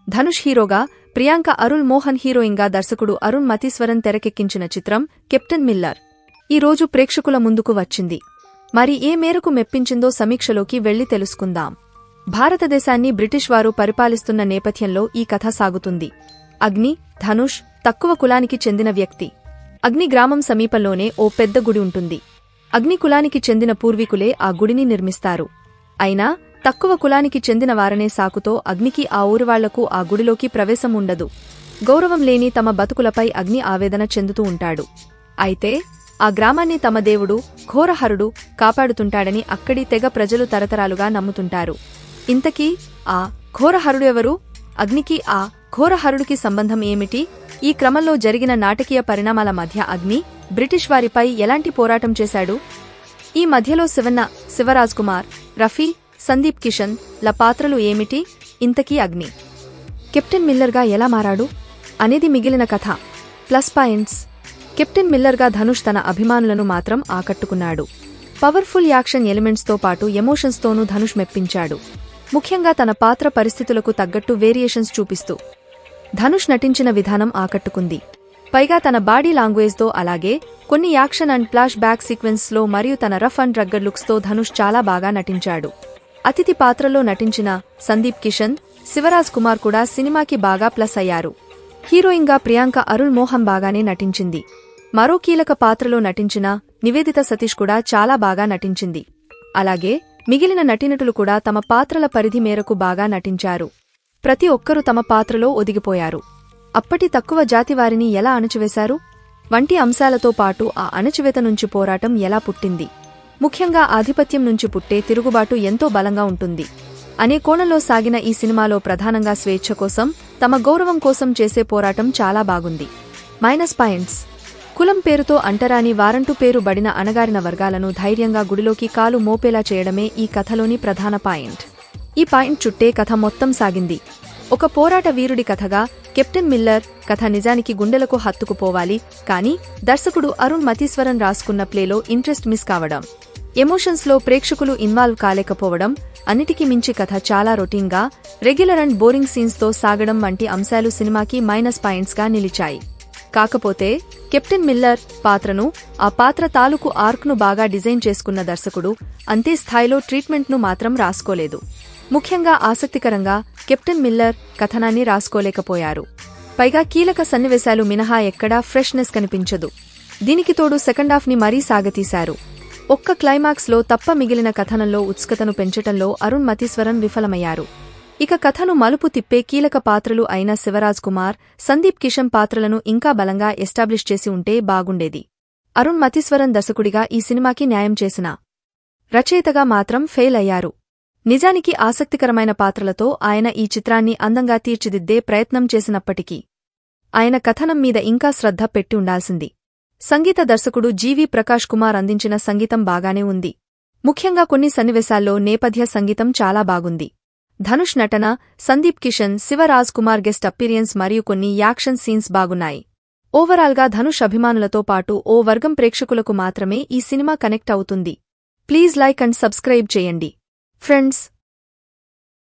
ధనుష్ హీరోగా, ప్రియాంక అరుళ్ మోహన్ హీరోయిన్గా దర్శకుడు అరుణ్ మతీశ్వరన్ తెరకెక్కించిన చిత్రం కెప్టెన్ మిల్లర్ ఈ రోజు ప్రేక్షకుల ముందుకు వచ్చింది. మరి ఏ మేరకు మెప్పించిందో సమీక్షలోకి వెళ్లి తెలుసుకుందాం. భారతదేశాన్ని బ్రిటిష్ వారు పరిపాలిస్తున్న నేపథ్యంలో ఈ కథ సాగుతుంది. అగ్ని, ధనుష్ తక్కువ కులానికి చెందిన వ్యక్తి. అగ్ని గ్రామం సమీపంలోనే ఓ పెద్ద గుడి ఉంటుంది. అగ్ని కులానికి చెందిన పూర్వీకులే ఆ గుడిని నిర్మిస్తారు. అయినా తక్కువ కులానికి చెందిన వారనే సాకుతో అగ్నికి ఆ ఊరివాళ్లకు ఆ గుడిలోకి ప్రవేశం ఉండదు. గౌరవం లేని తమ బతుకులపై అగ్ని ఆవేదన చెందుతూ ఉంటాడు. అయితే ఆ గ్రామాన్ని తమ దేవుడు ఘోరహరుడు కాపాడుతుంటాడని అక్కడి తెగ ప్రజలు తరతరాలుగా నమ్ముతుంటారు. ఇంతకీ ఆ ఘోరహరుడు ఎవరు? అగ్నికి ఆ ఘోరహరుడికి సంబంధం ఏమిటి? ఈ క్రమంలో జరిగిన నాటకీయ పరిణామాల మధ్య అగ్ని బ్రిటిష్ వారిపై ఎలాంటి పోరాటం చేశాడు? ఈ మధ్యలో శివరాజ్ కుమార్, రఫీ, సందీప్ కిషన్ ల పాత్రలు ఏమిటి? ఇంతకీ అగ్ని కెప్టెన్ మిల్లర్గా ఎలా మారాడు అనేది మిగిలిన కథ. ప్లస్ పాయింట్స్: కెప్టెన్ మిల్లర్గా ధనుష్ తన అభిమానులను మాత్రం ఆకట్టుకున్నాడు. పవర్ఫుల్ యాక్షన్ ఎలిమెంట్స్తో పాటు ఎమోషన్స్తోనూ ధనుష్ మెప్పించాడు. ముఖ్యంగా తన పాత్ర పరిస్థితులకు తగ్గట్టు వేరియేషన్స్ చూపిస్తూ ధనుష్ నటించిన విధానం ఆకట్టుకుంది. పైగా తన బాడీ లాంగ్వేజ్తో, అలాగే కొన్ని యాక్షన్ అండ్ ఫ్లాష్ బ్యాక్ సీక్వెన్స్లో మరియు తన రఫ్ అండ్ రగ్గడ్ లుక్స్తో ధనుష్ చాలా బాగా నటించాడు. అతిథి పాత్రలో నటించిన సందీప్ కిషన్, శివరాజ్ కుమార్ కూడా సినిమాకి బాగా ప్లస్ అయ్యారు. హీరోయిన్గా ప్రియాంక అరుళ్ మోహన్ బాగానే నటించింది. మరో కీలక పాత్రలో నటించిన నివేదిత సతీష్ కూడా చాలా బాగా నటించింది. అలాగే మిగిలిన నటీనటులు కూడా తమ పాత్రల పరిధి మేరకు బాగా నటించారు. ప్రతి ఒక్కరూ తమ పాత్రలో ఒదిగిపోయారు. అప్పటి తక్కువ జాతివారిని ఎలా అణచివేశారు వంటి అంశాలతో పాటు ఆ అణచివేత నుంచి పోరాటం ఎలా పుట్టింది, ముఖ్యంగా ఆధిపత్యం నుంచి పుట్టే తిరుగుబాటు ఎంతో బలంగా ఉంటుంది అనే కోణంలో సాగిన ఈ సినిమాలో ప్రధానంగా స్వేచ్ఛ కోసం, తమ గౌరవం కోసం చేసే పోరాటం చాలా బాగుంది. మైనస్ పాయింట్స్: కులం పేరుతో అంటరాని వారంటూ పేరు బడిన అణగారిన వర్గాలను ధైర్యంగా గుడిలోకి కాలు మోపేలా చేయడమే ఈ కథలోని ప్రధాన పాయింట్. ఈ పాయింట్ చుట్టే కథ మొత్తం సాగింది. ఒక పోరాట వీరుడి కథగా కెప్టెన్ మిల్లర్ కథ నిజానికి గుండెలకు హత్తుకుపోవాలి, కానీ దర్శకుడు అరుణ్ మతీశ్వరన్ రాసుకున్న ప్లేలో ఇంట్రెస్ట్ మిస్ కావడం, ఎమోషన్స్లో ప్రేక్షకులు ఇన్వాల్వ్ కాలేకపోవడం, అన్నిటికీ మించి కథ చాలా రొటీన్గా, రెగ్యులర్ అండ్ బోరింగ్ సీన్స్తో సాగడం వంటి అంశాలు సినిమాకి మైనస్ పాయింట్స్గా నిలిచాయి. కాకపోతే కెప్టెన్ మిల్లర్ పాత్రను, ఆ పాత్ర తాలూకు ఆర్క్ను బాగా డిజైన్ చేసుకున్న దర్శకుడు అంతే స్థాయిలో ట్రీట్మెంట్ను మాత్రం రాసుకోలేదు. ముఖ్యంగా ఆసక్తికరంగా కెప్టెన్ మిల్లర్ కథనాన్ని రాసుకోలేకపోయారు. పైగా కీలక సన్నివేశాలు మినహా ఎక్కడా ఫ్రెష్నెస్ కనిపించదు. దీనికి తోడు సెకండాఫ్ని మరీ సాగతీశారు. ఒక్క క్లైమాక్స్లో తప్ప మిగిలిన కథనంలో ఉత్సుకతను పెంచటంలో అరుణ్ మతీశ్వరన్ విఫలమయ్యారు. ఇక కథను మలుపు తిప్పే కీలక పాత్రలు అయిన శివరాజ్ కుమార్, సందీప్ కిషన్ పాత్రలను ఇంకా బలంగా ఎస్టాబ్లిష్ చేసి ఉంటే బాగుండేది. అరుణ్ మతీశ్వరన్ దర్శకుడిగా ఈ సినిమాకి న్యాయం చేసినా రచయితగా మాత్రం ఫెయిల్ అయ్యారు. నిజానికి ఆసక్తికరమైన పాత్రలతో ఆయన ఈ చిత్రాన్ని అందంగా తీర్చిదిద్దే ప్రయత్నం చేసినప్పటికీ ఆయన కథనం మీద ఇంకా శ్రద్ధ పెట్టి ఉండాల్సింది. సంగీత దర్శకుడు జీవి ప్రకాష్ కుమార్ అందించిన సంగీతం బాగానే ఉంది. ముఖ్యంగా కొన్ని సన్నివేశాల్లో నేపథ్య సంగీతం చాలా బాగుంది. ధనుష్ నటన, సందీప్ కిషన్, శివరాజ్ కుమార్ గెస్ట్ అప్పీరియన్స్ మరియు కొన్ని యాక్షన్ సీన్స్ బాగున్నాయి. ఓవరాల్గా ధనుష్ అభిమానులతో పాటు ఓ వర్గం ప్రేక్షకులకు మాత్రమే ఈ సినిమా కనెక్ట్ అవుతుంది. ప్లీజ్ లైక్ అండ్ సబ్స్క్రైబ్ చేయండి ఫ్రెండ్స్.